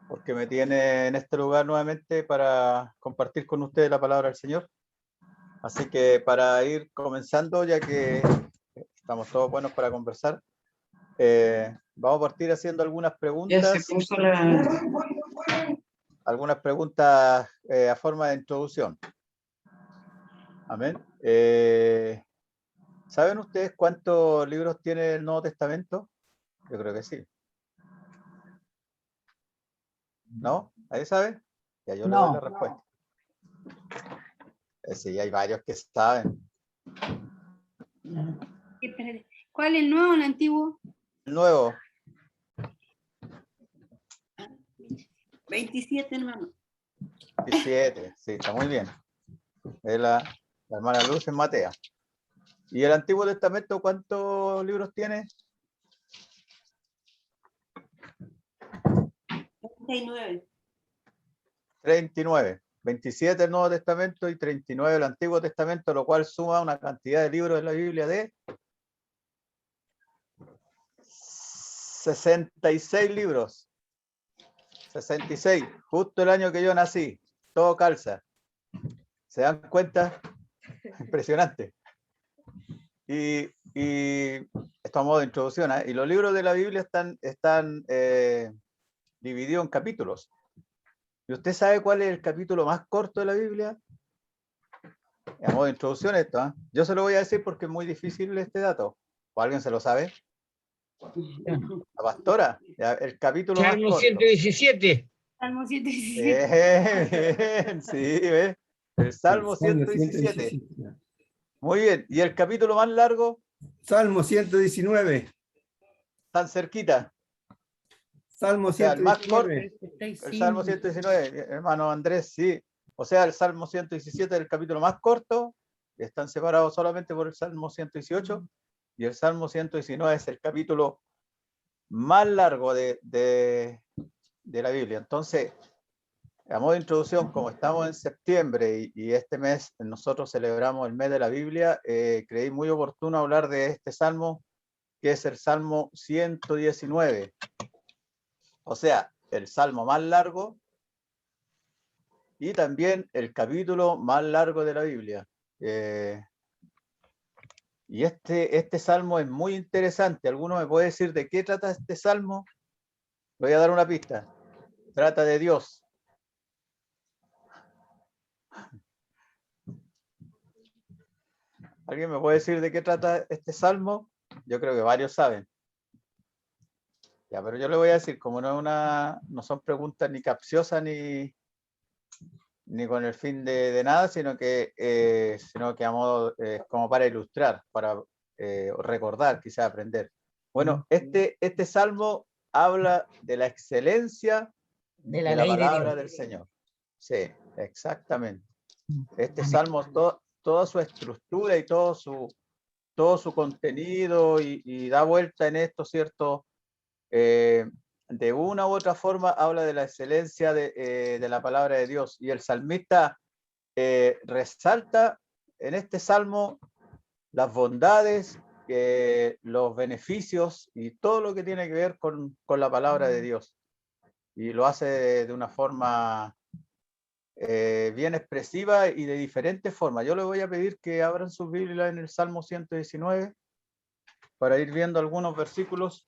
porque me tiene en este lugar nuevamente para compartir con ustedes la palabra del Señor. Así que para ir comenzando, ya que estamos todos buenos para conversar, vamos a partir haciendo algunas preguntas. Ya se puso la... Algunas preguntas a forma de introducción. Amén. ¿Saben ustedes cuántos libros tiene el Nuevo Testamento? Yo creo que sí. ¿No? ¿Ahí sabe? Ya yo le doy la respuesta. Sí, hay varios que saben. ¿Cuál es el nuevo o el antiguo? El nuevo. 27, hermano. 17, sí, está muy bien. Es la hermana Luz en Matea. ¿Y el Antiguo Testamento cuántos libros tiene? 39. 39. 27 el Nuevo Testamento y 39 el Antiguo Testamento, lo cual suma una cantidad de libros de la Biblia de 66 libros. 66, justo el año que yo nací. Todo calza. ¿Se dan cuenta? Impresionante. Y esto a modo de introducción, ¿eh? Y los libros de la Biblia están divididos en capítulos. ¿Y usted sabe cuál es el capítulo más corto de la Biblia? A modo de introducción esto, ¿eh? Yo se lo voy a decir porque es muy difícil este dato. ¿O alguien se lo sabe? La pastora, ya, el capítulo más Salmo corto. 117. Salmo 117. Bien, sí, ¿ves? El Salmo 117. Muy bien. ¿Y el capítulo más largo? Salmo 119. Tan cerquita. Salmo O sea, el más corto, 119. el Salmo 119, hermano Andrés, sí. O sea, el Salmo 117 es el capítulo más corto, están separados solamente por el Salmo 118, y el Salmo 119 es el capítulo más largo de la Biblia. Entonces, a modo de introducción, como estamos en septiembre y este mes nosotros celebramos el mes de la Biblia, creí muy oportuno hablar de este Salmo, que es el Salmo 119. O sea, el Salmo más largo y también el capítulo más largo de la Biblia. Y este Salmo es muy interesante. ¿Alguno me puede decir de qué trata este Salmo? Voy a dar una pista. Trata de Dios. ¿Alguien me puede decir de qué trata este Salmo? Yo creo que varios saben. Ya, pero yo le voy a decir, como no son preguntas ni capciosas ni con el fin de nada, sino que a modo como para ilustrar, para recordar, quizás aprender. Bueno, este Salmo habla de la excelencia De de la la ley de palabra Dios. del Señor. Sí, exactamente. Este Salmo, toda su estructura y todo su contenido y da vuelta en esto, ¿cierto? De una u otra forma habla de la excelencia de la palabra de Dios. Y el salmista resalta en este salmo las bondades, los beneficios y todo lo que tiene que ver con la palabra de Dios. Y lo hace de una forma bien expresiva y de diferentes formas. Yo les voy a pedir que abran sus Biblias en el Salmo 119 para ir viendo algunos versículos.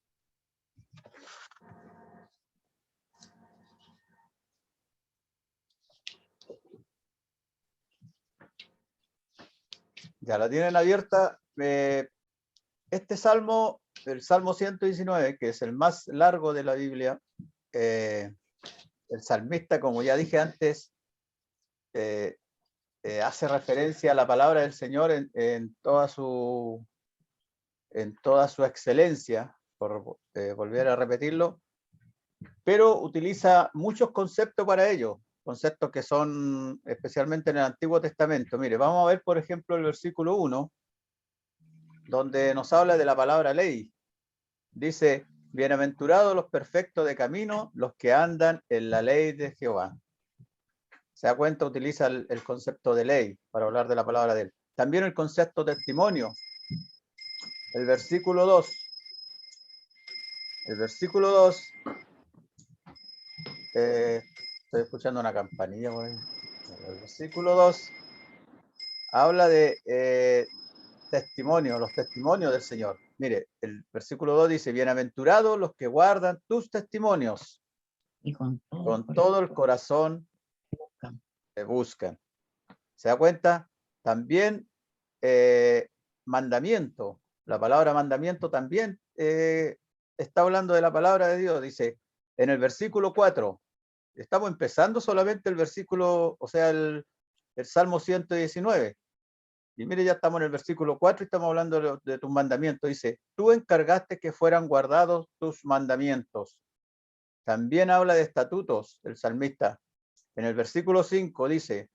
Ya la tienen abierta. Este salmo, el Salmo 119, que es el más largo de la Biblia, el salmista, como ya dije antes, hace referencia a la palabra del Señor en toda su excelencia, por volver a repetirlo, pero utiliza muchos conceptos para ello, conceptos que son especialmente en el Antiguo Testamento. Mire, vamos a ver, por ejemplo, el versículo 1, donde nos habla de la palabra ley. Dice, bienaventurados los perfectos de camino, los que andan en la ley de Jehová. Se da cuenta, utiliza el concepto de ley para hablar de la palabra de él. También el concepto testimonio. El versículo 2. El versículo 2, estoy escuchando una campanilla por ahí. El versículo 2 habla de testimonio, los testimonios del Señor. Mire, el versículo 2 dice, bienaventurados los que guardan tus testimonios, Y con con todo el corazón te buscan. ¿Se da cuenta? También mandamiento. La palabra mandamiento también está hablando de la palabra de Dios. Dice, en el versículo 4, estamos empezando solamente el versículo, o sea, el Salmo 119. Y mire, ya estamos en el versículo 4 y estamos hablando de tus mandamientos. Dice, tú encargaste que fueran guardados tus mandamientos. También habla de estatutos, el salmista. En el versículo 5 dice,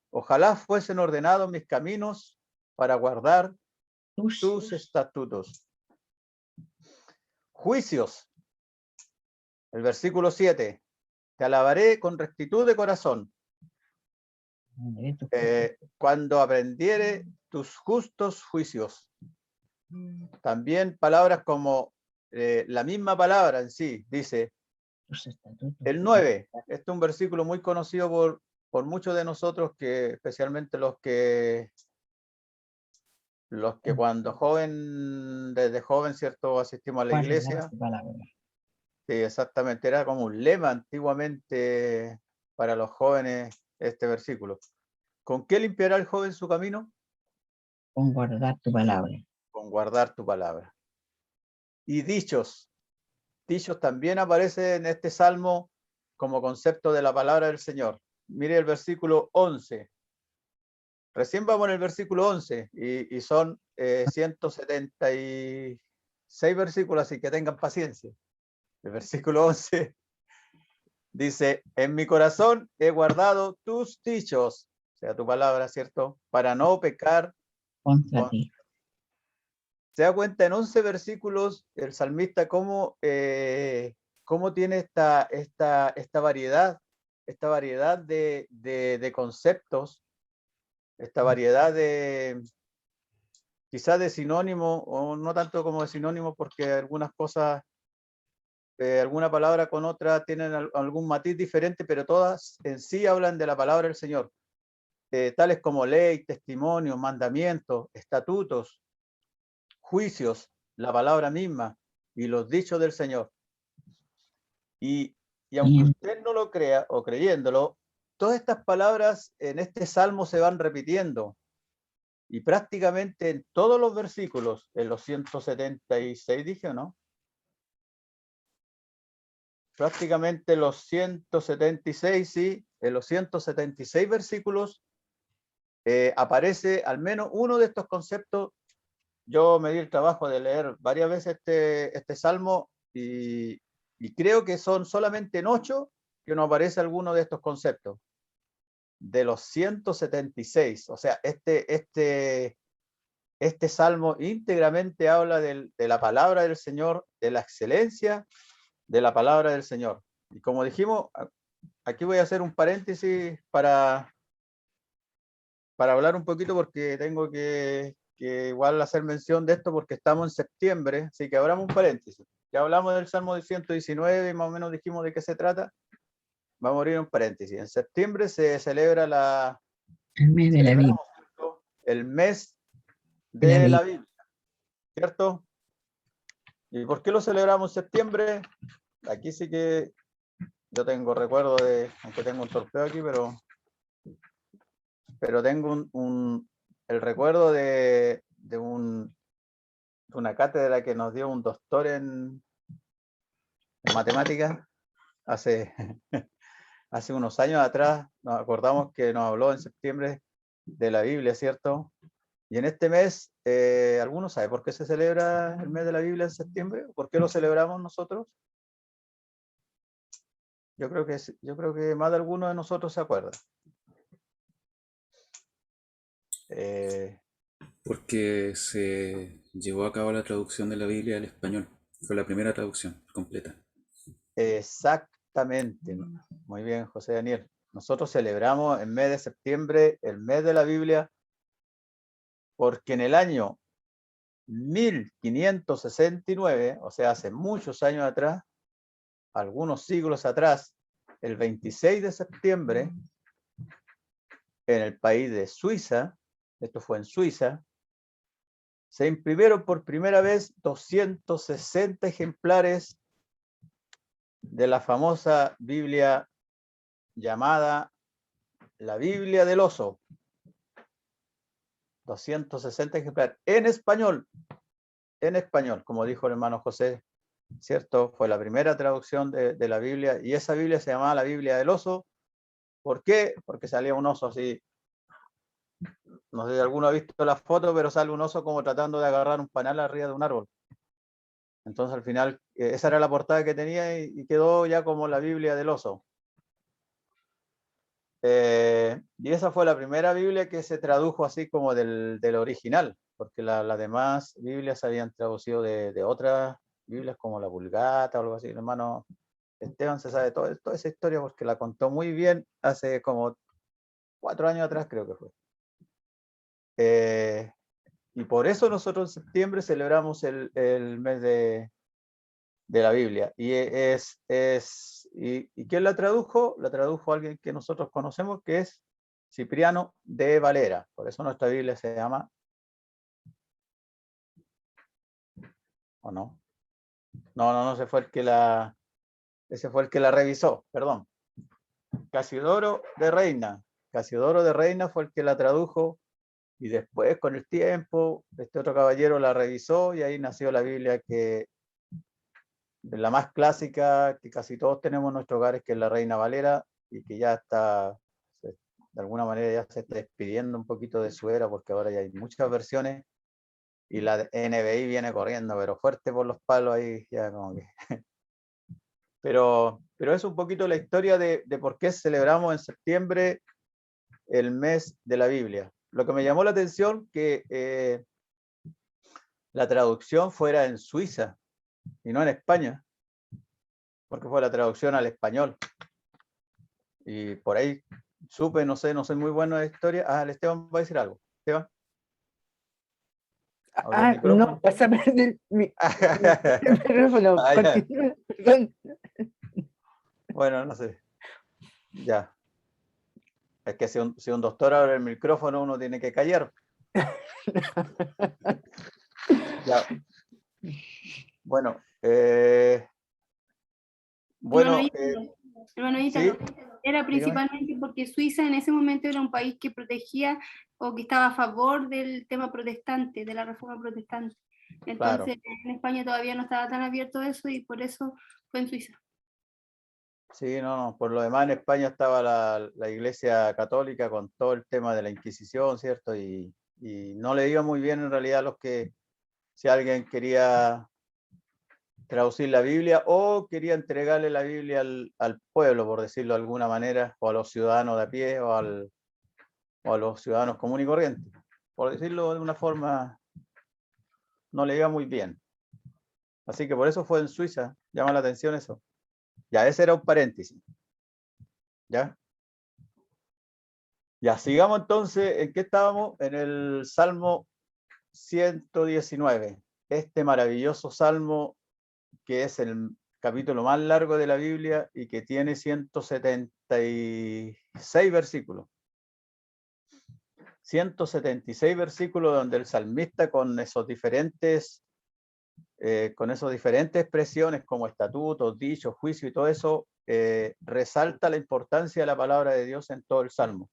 ojalá fuesen ordenados mis caminos para guardar tus estatutos. Juicios. El versículo 7, te alabaré con rectitud de corazón. Cuando aprendiere tus justos juicios. También palabras como la misma palabra en sí, dice el 9. Este es un versículo muy conocido por muchos de nosotros, que especialmente los que cuando desde joven, ¿cierto?, asistimos a la iglesia. Sí, exactamente, era como un lema antiguamente para los jóvenes este versículo. ¿Con qué limpiará el joven su camino? Con guardar tu palabra. Con guardar tu palabra. Y dichos. Dichos también aparece en este salmo como concepto de la palabra del Señor. Mire el versículo 11. Recién vamos en el versículo 11 y son 176 versículos, así que tengan paciencia. El versículo 11 dice, en mi corazón he guardado tus dichos, o sea, tu palabra, ¿cierto? Para no pecar contra ti. Se da cuenta en 11 versículos el salmista cómo tiene esta variedad de conceptos, esta variedad de quizás de sinónimos, o no tanto como de sinónimos, porque algunas cosas, alguna palabra con otra tienen algún matiz diferente, pero todas en sí hablan de la palabra del Señor, tales como ley, testimonio, mandamientos, estatutos, juicios, la palabra misma y los dichos del Señor. Y aunque usted no lo crea, o creyéndolo, todas estas palabras en este salmo se van repitiendo. Y prácticamente en todos los versículos, en los 176, dije, ¿o no? Prácticamente los 176, sí, en los 176 versículos aparece al menos uno de estos conceptos. Yo me di el trabajo de leer varias veces este salmo y creo que son solamente en 8 que no aparece alguno de estos conceptos. De los 176, o sea, este salmo íntegramente habla de la palabra del Señor, de la excelencia de la palabra del Señor. Y como dijimos, aquí voy a hacer un paréntesis para hablar un poquito, porque tengo que igual hacer mención de esto, porque estamos en septiembre, así que abramos un paréntesis. Ya hablamos del Salmo 119 y más o menos dijimos de qué se trata. Vamos a abrir un paréntesis. En septiembre se celebra el mes de la Biblia. El mes de la Biblia, ¿cierto? ¿Y por qué lo celebramos en septiembre? Aquí sí que yo tengo recuerdo aunque tengo un torpeo aquí, pero tengo el recuerdo de una cátedra que nos dio un doctor en matemáticas hace unos años atrás. Nos acordamos que nos habló en septiembre de la Biblia, ¿cierto? Y en este mes, ¿alguno sabe por qué se celebra el mes de la Biblia en septiembre? ¿Por qué lo celebramos nosotros? Yo creo que más de alguno de nosotros se acuerda. Porque se llevó a cabo la traducción de la Biblia al español. Fue la primera traducción completa. Exactamente. Muy bien, José Daniel. Nosotros celebramos el mes de septiembre, el mes de la Biblia, porque en el año 1569, o sea, hace muchos años atrás, algunos siglos atrás, el 26 de septiembre, en el país de Suiza, esto fue en Suiza, se imprimieron por primera vez 260 ejemplares de la famosa Biblia llamada la Biblia del Oso. 260 ejemplares en español, como dijo el hermano José, ¿cierto? Fue la primera traducción de la Biblia, y esa Biblia se llamaba la Biblia del Oso. ¿Por qué? Porque salía un oso así. No sé si alguno ha visto la foto, pero sale un oso como tratando de agarrar un panal arriba de un árbol. Entonces al final, esa era la portada que tenía y quedó ya como la Biblia del Oso. Y esa fue la primera Biblia que se tradujo así como del original, porque las demás Biblias se habían traducido de otras Biblias como la Vulgata o algo así. El hermano Esteban se sabe toda esa historia porque la contó muy bien hace como 4 años atrás, creo que fue. Y por eso nosotros en septiembre celebramos el mes de la Biblia. ¿Y quién la tradujo? La tradujo alguien que nosotros conocemos, que es Cipriano de Valera. Por eso nuestra Biblia se llama, ¿o no? No, ese fue el que la revisó, perdón. Casiodoro de Reina. Casiodoro de Reina fue el que la tradujo, y después, con el tiempo, este otro caballero la revisó y ahí nació la Biblia, que de la más clásica que casi todos tenemos en nuestros hogares, que es la Reina Valera, y que ya está, de alguna manera ya se está despidiendo un poquito de su era, porque ahora ya hay muchas versiones, y la de NBI viene corriendo, pero fuerte por los palos ahí, ya como que... Pero es un poquito la historia de por qué celebramos en septiembre el mes de la Biblia. Lo que me llamó la atención, que la traducción fuera en Suiza y no en España, porque fue la traducción al español. Y por ahí supe, no sé, no soy muy bueno de historia. El Esteban va a decir algo. Esteban. No, pásame el micrófono. Continúa, perdón. Bueno, no sé. Ya. Es que si un doctor abre el micrófono, uno tiene que callar. Ya. Bueno, Hermano Ítalo, era principalmente porque Suiza en ese momento era un país que protegía o que estaba a favor del tema protestante, de la reforma protestante. Entonces, en España todavía no estaba tan abierto eso, y por eso fue en Suiza. Sí, no, por lo demás en España estaba la Iglesia Católica con todo el tema de la Inquisición, ¿cierto? Y no le iba muy bien en realidad a los que, si alguien quería traducir la Biblia o quería entregarle la Biblia al pueblo, por decirlo de alguna manera, o a los ciudadanos de a pie, o a los ciudadanos comunes y corrientes. Por decirlo de una forma, no le iba muy bien. Así que por eso fue en Suiza. Llama la atención eso. Ya, ese era un paréntesis. ¿Ya? Ya, sigamos entonces. ¿En qué estábamos? En el Salmo 119. Este maravilloso salmo, que es el capítulo más largo de la Biblia y que tiene 176 versículos. 176 versículos donde el salmista, con esos diferentes expresiones como estatutos, dichos, juicio y todo eso, resalta la importancia de la palabra de Dios en todo el salmo.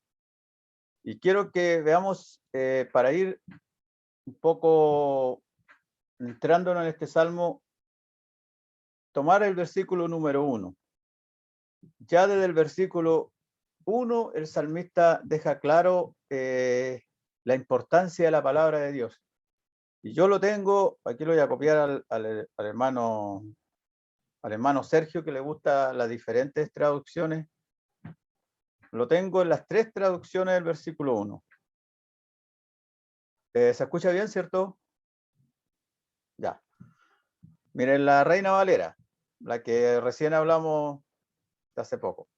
Y quiero que veamos, para ir un poco entrándonos en este salmo, tomar el versículo número 1. Ya desde el versículo 1, el salmista deja claro la importancia de la palabra de Dios. Y yo lo tengo, aquí lo voy a copiar al hermano Sergio, que le gustan las diferentes traducciones. Lo tengo en las 3 traducciones del versículo 1. ¿Se escucha bien, cierto? Ya. Miren la Reina Valera, la que recién hablamos hace poco.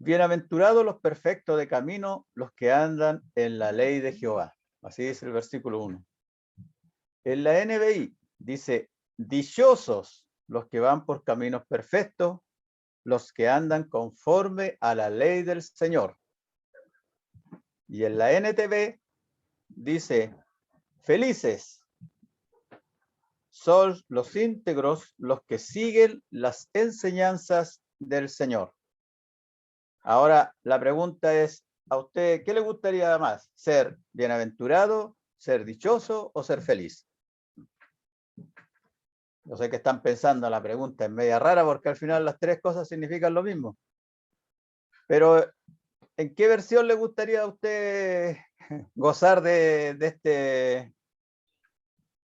Bienaventurados los perfectos de camino, los que andan en la ley de Jehová. Así dice el versículo 1. En la NBI dice, dichosos los que van por caminos perfectos, los que andan conforme a la ley del Señor. Y en la NTV dice, felices son los íntegros, los que siguen las enseñanzas del Señor. Ahora, la pregunta es, ¿a usted qué le gustaría más? ¿Ser bienaventurado, ser dichoso o ser feliz? Yo sé que están pensando, la pregunta es media rara porque al final las tres cosas significan lo mismo. Pero, ¿en qué versión le gustaría a usted gozar de este,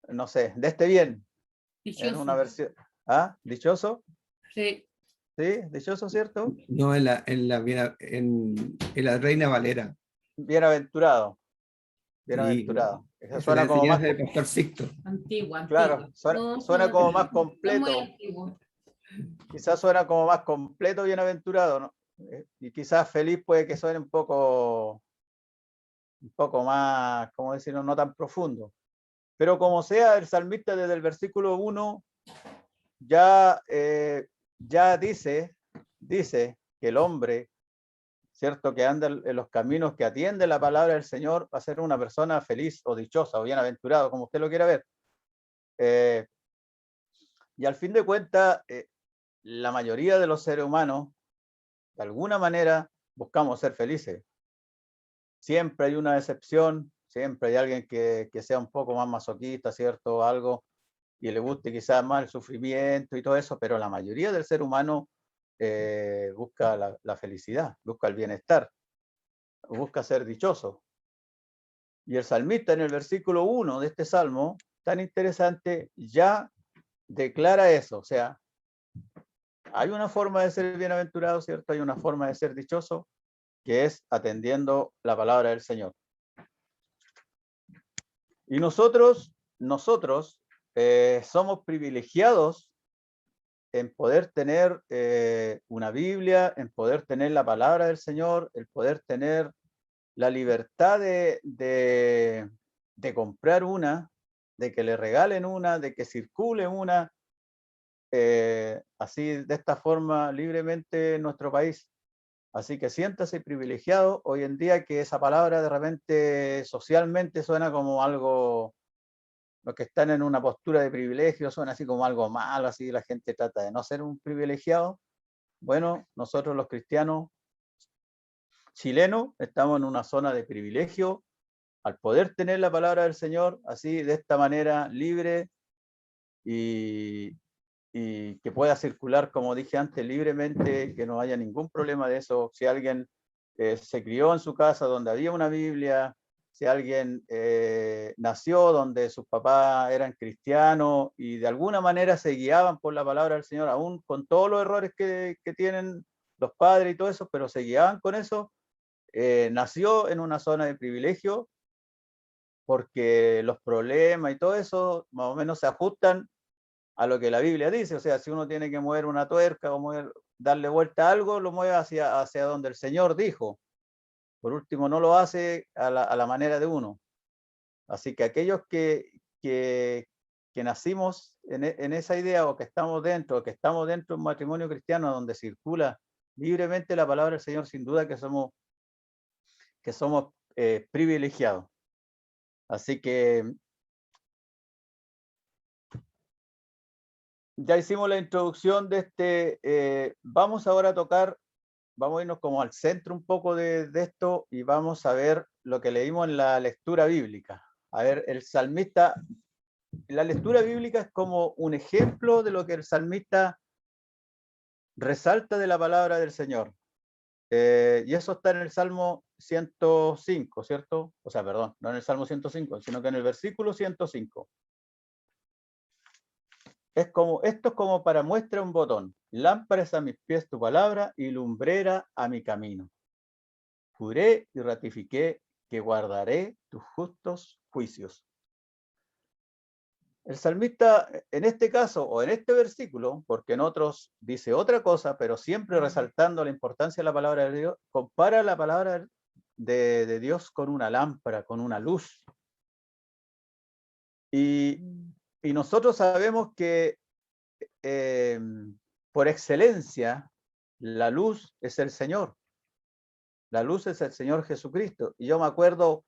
no sé, de este bien? Dichoso. En una versión. ¿Ah? ¿Dichoso? Sí. ¿Sí? ¿Dichoso, cierto? No, en la Reina Valera. Bienaventurado. Sí, Bienaventurado. Eso esa es la suena como más. enseñanza del pastor Sixto. Antigua, antigua. Claro, suena como más completo. Muy antiguo. Quizás suena como más completo, bienaventurado, ¿no? Y quizás feliz puede que suene un poco más, ¿cómo decirlo? No tan profundo. Pero como sea, el salmista desde el versículo 1 ya dice que el hombre, ¿cierto? Que anda en los caminos, que atiende la palabra del Señor, va a ser una persona feliz o dichosa o bienaventurado, como usted lo quiera ver. Y al fin de cuentas, la mayoría de los seres humanos, de alguna manera, buscamos ser felices. Siempre hay una excepción, siempre hay alguien que sea un poco más masoquista, ¿cierto? Algo, y le guste quizás más el sufrimiento y todo eso, pero la mayoría del ser humano busca la felicidad, busca el bienestar, busca ser dichoso. Y el salmista en el versículo 1 de este salmo, tan interesante, ya declara eso, o sea, hay una forma de ser bienaventurado, ¿cierto? Hay una forma de ser dichoso, que es atendiendo la palabra del Señor. Y nosotros somos privilegiados en poder tener una Biblia, en poder tener la palabra del Señor, el poder tener la libertad de comprar una, de que le regalen una, de que circule una, así de esta forma libremente en nuestro país. Así que siéntase privilegiado hoy en día, que esa palabra de repente socialmente suena como algo, los que están en una postura de privilegio suena así como algo malo, así la gente trata de no ser un privilegiado. Bueno, nosotros los cristianos chilenos estamos en una zona de privilegio al poder tener la palabra del Señor así de esta manera libre y que pueda circular, como dije antes, libremente, que no haya ningún problema de eso. Si alguien se crió en su casa donde había una Biblia, si alguien nació donde sus papás eran cristianos y de alguna manera se guiaban por la palabra del Señor, aún con todos los errores que tienen los padres y todo eso, pero se guiaban con eso, nació en una zona de privilegio, porque los problemas y todo eso más o menos se ajustan a lo que la Biblia dice. O sea, si uno tiene que mover una tuerca o darle vuelta a algo, lo mueve hacia donde el Señor dijo. Por último, no lo hace a la manera de uno. Así que aquellos que nacimos en esa idea, o que estamos dentro de un matrimonio cristiano donde circula libremente la palabra del Señor, sin duda que somos privilegiados. Así que ya hicimos la introducción de este, vamos ahora a tocar, vamos a irnos como al centro un poco de esto y vamos a ver lo que leímos en la lectura bíblica. A ver, el salmista, la lectura bíblica es como un ejemplo de lo que el salmista resalta de la palabra del Señor. Y eso está en el Salmo 105, ¿cierto? O sea, perdón, no en el Salmo 105, sino que en el versículo 105. Esto es como para muestra un botón. Lámpara es a mis pies tu palabra y lumbrera a mi camino. Juré y ratifiqué que guardaré tus justos juicios. El salmista, en este caso, o en este versículo, porque en otros dice otra cosa, pero siempre resaltando la importancia de la palabra de Dios, compara la palabra de Dios con una lámpara, con una luz. Y nosotros sabemos que por excelencia la luz es el Señor. La luz es el Señor Jesucristo. Y yo me acuerdo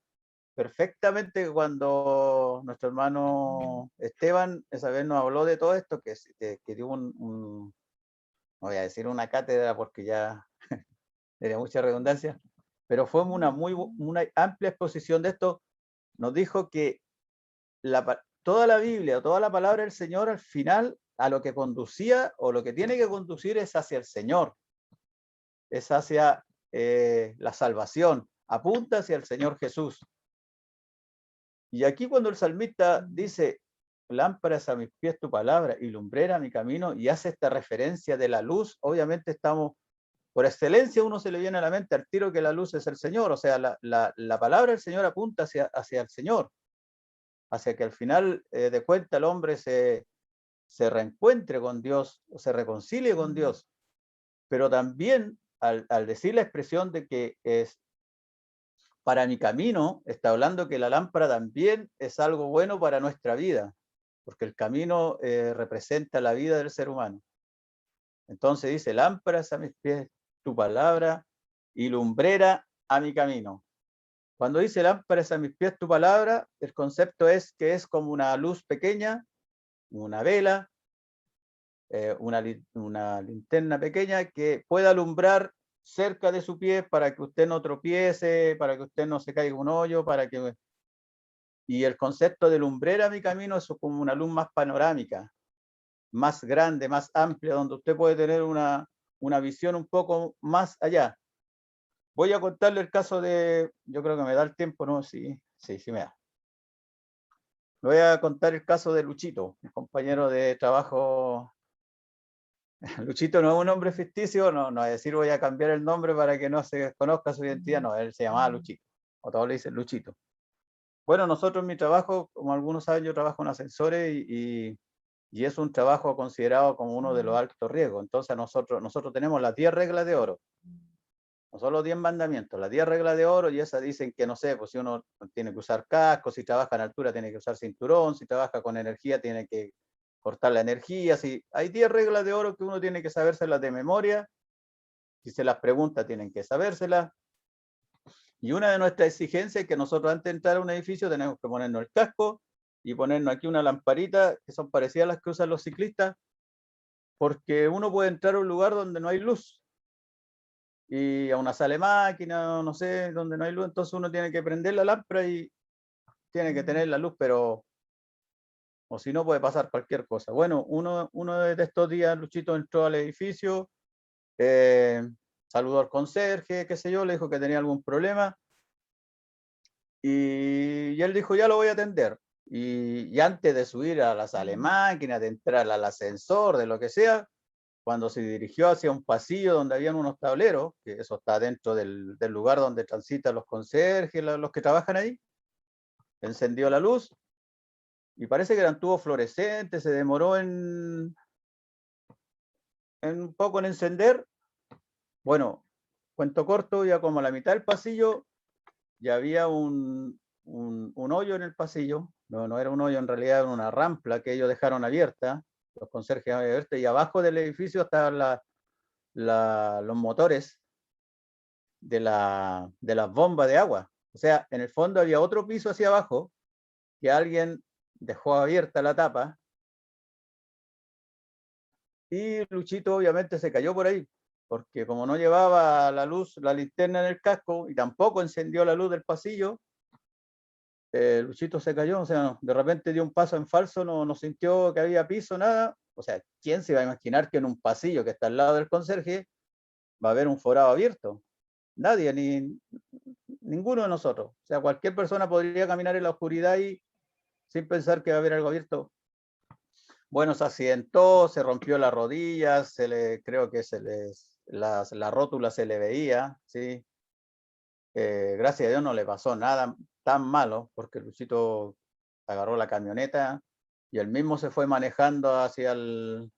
perfectamente cuando nuestro hermano Esteban esa vez nos habló de todo esto, que dio no voy a decir una cátedra porque ya sería mucha redundancia, pero fue una amplia exposición de esto. Nos dijo que toda la Biblia, toda la palabra del Señor al final a lo que conducía o lo que tiene que conducir es hacia el Señor, es hacia la salvación, apunta hacia el Señor Jesús. Y aquí cuando el salmista dice, lámparas a mis pies tu palabra y lumbrera a mi camino, y hace esta referencia de la luz, obviamente estamos, por excelencia uno se le viene a la mente al tiro que la luz es el Señor, o sea, la palabra del Señor apunta hacia el Señor, hacia que al final de cuenta el hombre se reencuentre con Dios, o se reconcilie con Dios. Pero también al decir la expresión de que es para mi camino, está hablando que la lámpara también es algo bueno para nuestra vida, porque el camino representa la vida del ser humano. Entonces dice, lámparas a mis pies tu palabra y lumbrera a mi camino. Cuando dice lámparas a mis pies tu palabra, el concepto es que es como una luz pequeña, una vela, una linterna pequeña que pueda alumbrar cerca de su pie para que usted no tropiece, para que usted no se caiga un hoyo, y el concepto de lumbrera a mi camino es como una luz más panorámica, más grande, más amplia, donde usted puede tener una visión un poco más allá. Voy a contarle el caso de, yo creo que me da el tiempo, ¿no? Sí me da. Voy a contar el caso de Luchito, mi compañero de trabajo. Luchito no es un nombre ficticio, no es decir voy a cambiar el nombre para que no se conozca su identidad, no, él se llamaba Luchito, o todos le dicen Luchito. Bueno, nosotros en mi trabajo, como algunos saben, yo trabajo en ascensores y es un trabajo considerado como uno de los altos riesgos. Entonces nosotros tenemos las 10 reglas de oro, no son los 10 mandamientos, las 10 reglas de oro, y esas dicen que, no sé, pues si uno tiene que usar casco, si trabaja en altura tiene que usar cinturón, si trabaja con energía tiene que cortar la energía. Si hay 10 reglas de oro que uno tiene que sabérselas de memoria, si se las pregunta tienen que sabérselas. Y una de nuestras exigencias es que nosotros antes de entrar a un edificio tenemos que ponernos el casco y ponernos aquí una lamparita que son parecidas a las que usan los ciclistas, porque uno puede entrar a un lugar donde no hay luz y a una sala de máquina, no sé, donde no hay luz, entonces uno tiene que prender la lámpara y tiene que tener la luz, pero o si no puede pasar cualquier cosa. Bueno, uno de estos días Luchito entró al edificio, saludó al conserje, qué sé yo, le dijo que tenía algún problema y él dijo, ya lo voy a atender. Y antes de subir a la sala de máquinas, de entrar al ascensor, de lo que sea, cuando se dirigió hacia un pasillo donde habían unos tableros, que eso está dentro del lugar donde transitan los conserjes, los que trabajan ahí, encendió la luz y parece que eran tubos fluorescentes, se demoró en un poco en encender. Bueno, cuento corto, ya como a la mitad del pasillo ya había un hoyo en el pasillo. No era un hoyo, en realidad era una rampla que ellos dejaron abierta, los conserjes abiertos, y abajo del edificio estaban los motores de las bombas de agua. O sea, en el fondo había otro piso hacia abajo que alguien dejó abierta la tapa y Luchito obviamente se cayó por ahí, porque como no llevaba la luz, la linterna en el casco y tampoco encendió la luz del pasillo, Luchito se cayó, o sea, de repente dio un paso en falso, no sintió que había piso, nada. O sea, ¿quién se va a imaginar que en un pasillo que está al lado del conserje va a haber un forado abierto? Nadie, ninguno de nosotros. O sea, cualquier persona podría caminar en la oscuridad y sin pensar que va a haber algo abierto. Bueno, se accidentó, se rompió la rodilla, creo que la rótula se le veía, ¿sí? Gracias a Dios no le pasó nada tan malo, porque Luchito agarró la camioneta y él mismo se fue manejando hacia el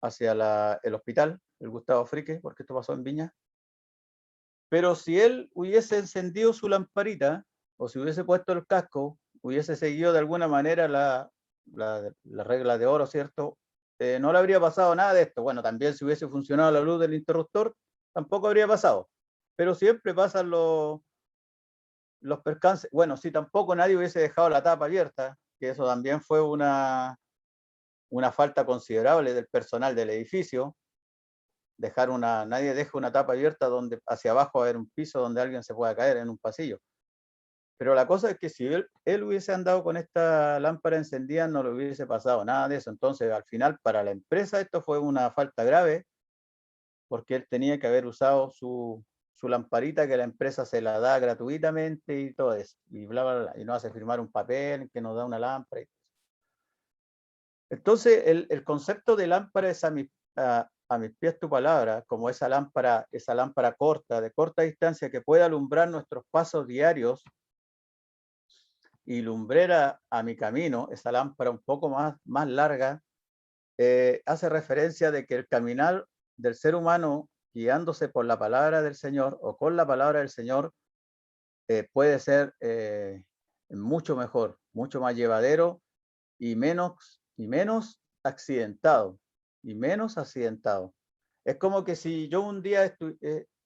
hospital, el Gustavo Frique, porque esto pasó en Viña. Pero si él hubiese encendido su lamparita, o si hubiese puesto el casco hubiese seguido de alguna manera la regla de oro, ¿cierto? No le habría pasado nada de esto. Bueno, también si hubiese funcionado la luz del interruptor, tampoco habría pasado. Pero siempre pasan los percances. Bueno, si tampoco nadie hubiese dejado la tapa abierta, que eso también fue una falta considerable del personal del edificio. Nadie deja una tapa abierta donde hacia abajo va a haber un piso donde alguien se pueda caer en un pasillo. Pero la cosa es que si él hubiese andado con esta lámpara encendida, no le hubiese pasado nada de eso. Entonces, al final, para la empresa esto fue una falta grave, porque él tenía que haber usado su lamparita, que la empresa se la da gratuitamente y todo eso. Y bla, bla, bla, y no hace firmar un papel que nos da una lámpara. Entonces, el concepto de lámpara es a mis pies tu palabra, como esa lámpara corta, de corta distancia, que puede alumbrar nuestros pasos diarios, y lumbrera a mi camino, esa lámpara un poco más larga, hace referencia de que el caminar del ser humano guiándose por la palabra del Señor o con la palabra del Señor puede ser mucho mejor, mucho más llevadero y menos accidentado. Es como que si yo un día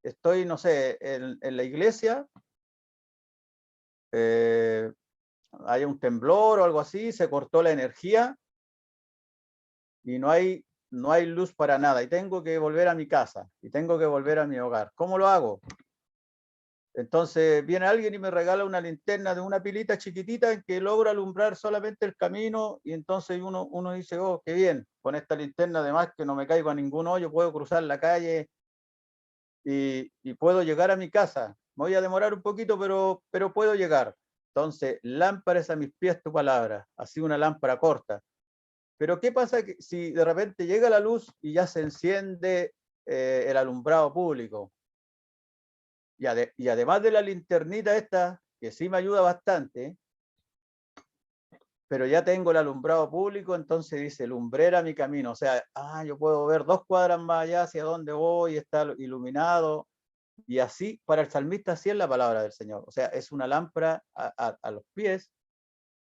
estoy, no sé, en la iglesia, hay un temblor o algo así, se cortó la energía y no hay luz para nada y tengo que volver a mi casa y tengo que volver a mi hogar. ¿Cómo lo hago? Entonces viene alguien y me regala una linterna de una pilita chiquitita en que logra alumbrar solamente el camino, y entonces uno dice, oh, qué bien, con esta linterna además que no me caigo a ningún hoyo, puedo cruzar la calle y puedo llegar a mi casa. Me voy a demorar un poquito, pero puedo llegar. Entonces, lámparas a mis pies tu palabra, así una lámpara corta. Pero ¿qué pasa si de repente llega la luz y ya se enciende el alumbrado público? Y además de la linternita esta, que sí me ayuda bastante, pero ya tengo el alumbrado público, entonces dice, lumbrera mi camino. O sea, yo puedo ver 2 cuadras más allá hacia dónde voy, está iluminado. Y así, para el salmista, así es la palabra del Señor. O sea, es una lámpara a los pies,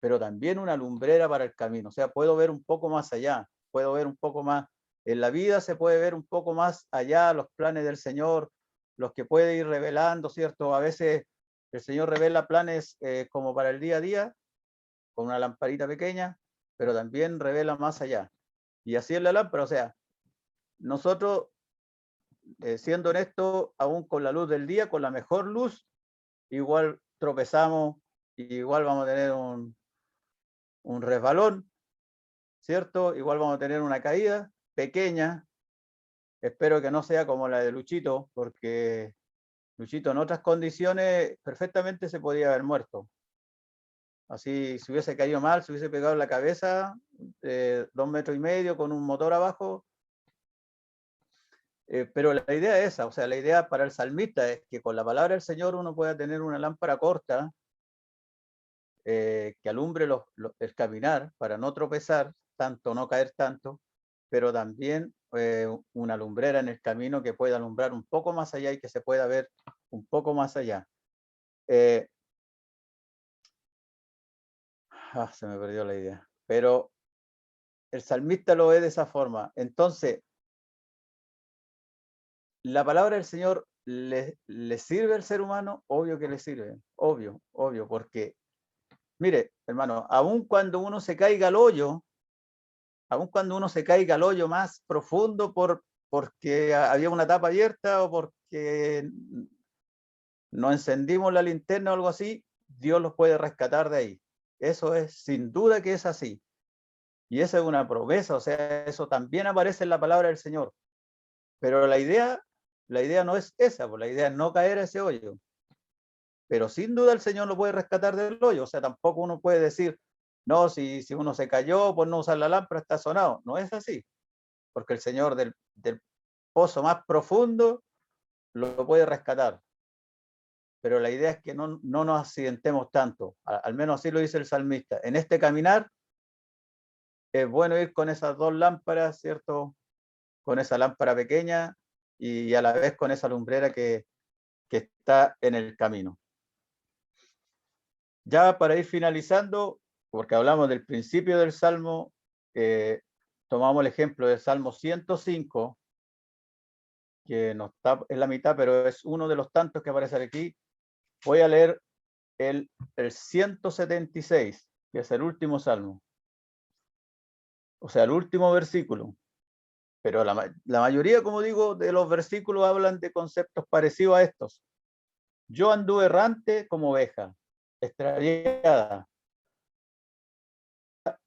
pero también una lumbrera para el camino. O sea, puedo ver un poco más allá, puedo ver un poco más. En la vida se puede ver un poco más allá los planes del Señor, los que puede ir revelando, ¿cierto? A veces el Señor revela planes como para el día a día, con una lamparita pequeña, pero también revela más allá. Y así es la lámpara. O sea, nosotros, siendo honestos, aún con la luz del día, con la mejor luz, igual tropezamos, igual vamos a tener un resbalón, ¿cierto? Igual vamos a tener una caída pequeña. Espero que no sea como la de Luchito, porque Luchito en otras condiciones perfectamente se podía haber muerto. Así, si hubiese caído mal, se hubiese pegado en la cabeza, 2,5 metros con un motor abajo. Pero la idea es esa, o sea, la idea para el salmista es que con la palabra del Señor uno pueda tener una lámpara corta que alumbre el caminar para no tropezar tanto, no caer tanto, pero también una lumbrera en el camino que pueda alumbrar un poco más allá y que se pueda ver un poco más allá. Se me perdió la idea, pero el salmista lo ve de esa forma. Entonces, la palabra del Señor le sirve al ser humano, obvio que le sirve, obvio, porque, mire, hermano, aun cuando uno se caiga al hoyo, más profundo porque había una tapa abierta o porque no encendimos la linterna o algo así, Dios los puede rescatar de ahí. Eso es, sin duda que es así. Y esa es una promesa, o sea, eso también aparece en la palabra del Señor. Pero la idea no es esa, pues la idea es no caer a ese hoyo. Pero sin duda el Señor lo puede rescatar del hoyo, o sea, tampoco uno puede decir, no, si uno se cayó por no usar la lámpara está sonado. No es así, porque el Señor del pozo más profundo lo puede rescatar. Pero la idea es que no nos accidentemos tanto, al menos así lo dice el salmista. En este caminar es bueno ir con esas 2 lámparas, ¿cierto? Con esa lámpara pequeña y a la vez con esa lumbrera que está en el camino. Ya para ir finalizando, porque hablamos del principio del Salmo, tomamos el ejemplo del Salmo 105, que no está en la mitad, pero es uno de los tantos que aparecen aquí. Voy a leer el 176, que es el último Salmo. O sea, el último versículo. Pero la mayoría, como digo, de los versículos hablan de conceptos parecidos a estos. Yo anduve errante como oveja, extraviada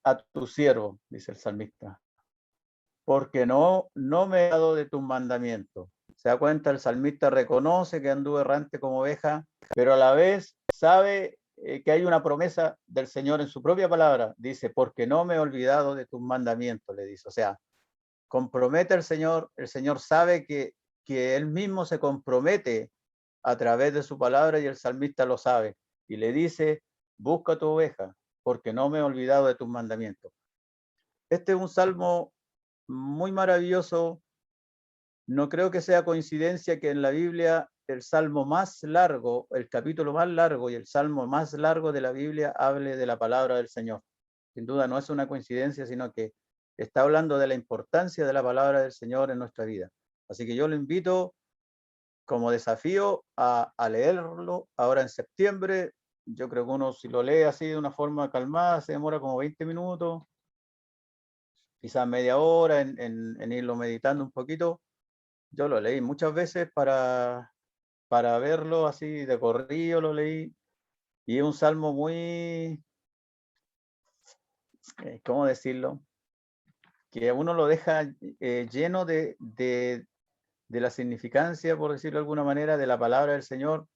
a tu siervo, dice el salmista, porque no me he dado de tus mandamientos. Se da cuenta, el salmista reconoce que anduvo errante como oveja, pero a la vez sabe que hay una promesa del Señor en su propia palabra. Dice, porque no me he olvidado de tus mandamientos, le dice. O sea, compromete al Señor, el Señor sabe que Él mismo se compromete a través de su palabra y el salmista lo sabe. Y le dice, busca tu oveja, porque no me he olvidado de tus mandamientos. Este es un salmo muy maravilloso. No creo que sea coincidencia que en la Biblia el salmo más largo, el capítulo más largo y el salmo más largo de la Biblia hable de la palabra del Señor. Sin duda no es una coincidencia, sino que está hablando de la importancia de la palabra del Señor en nuestra vida. Así que yo lo invito como desafío a leerlo ahora en septiembre. Yo creo que uno, si lo lee así de una forma calmada, se demora como 20 minutos, quizás media hora en irlo meditando un poquito. Yo lo leí muchas veces para verlo así de corrido, lo leí. Y es un salmo muy, ¿cómo decirlo? Que a uno lo deja lleno de la significancia, por decirlo de alguna manera, de la palabra del Señor.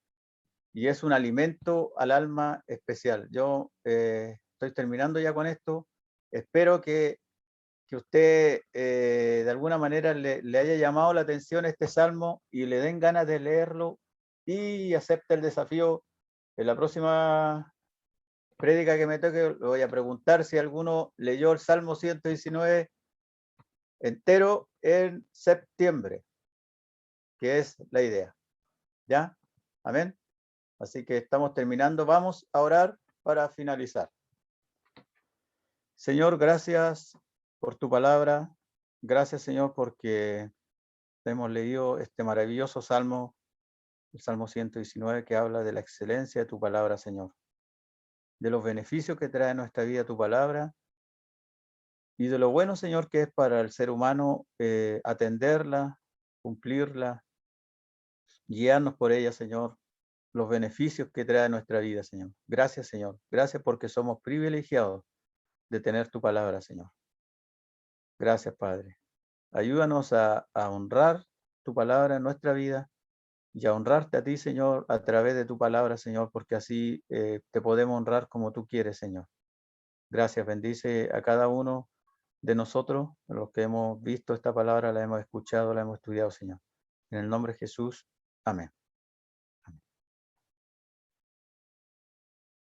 Y es un alimento al alma especial. Yo estoy terminando ya con esto. Espero que usted de alguna manera le haya llamado la atención este salmo y le den ganas de leerlo y acepte el desafío. En la próxima prédica que me toque, le voy a preguntar si alguno leyó el Salmo 119 entero en septiembre, que es la idea. ¿Ya? Amén. Así que estamos terminando. Vamos a orar para finalizar. Señor, gracias por tu palabra. Gracias, Señor, porque hemos leído este maravilloso salmo, el Salmo 119, que habla de la excelencia de tu palabra, Señor, de los beneficios que trae a nuestra vida tu palabra y de lo bueno, Señor, que es para el ser humano atenderla, cumplirla, guiarnos por ella, Señor, los beneficios que trae a nuestra vida, Señor. Gracias, Señor. Gracias porque somos privilegiados de tener tu palabra, Señor. Gracias, Padre. Ayúdanos a honrar tu palabra en nuestra vida y a honrarte a ti, Señor, a través de tu palabra, Señor, porque así te podemos honrar como tú quieres, Señor. Gracias, bendice a cada uno de nosotros, los que hemos visto esta palabra, la hemos escuchado, la hemos estudiado, Señor. En el nombre de Jesús, amén.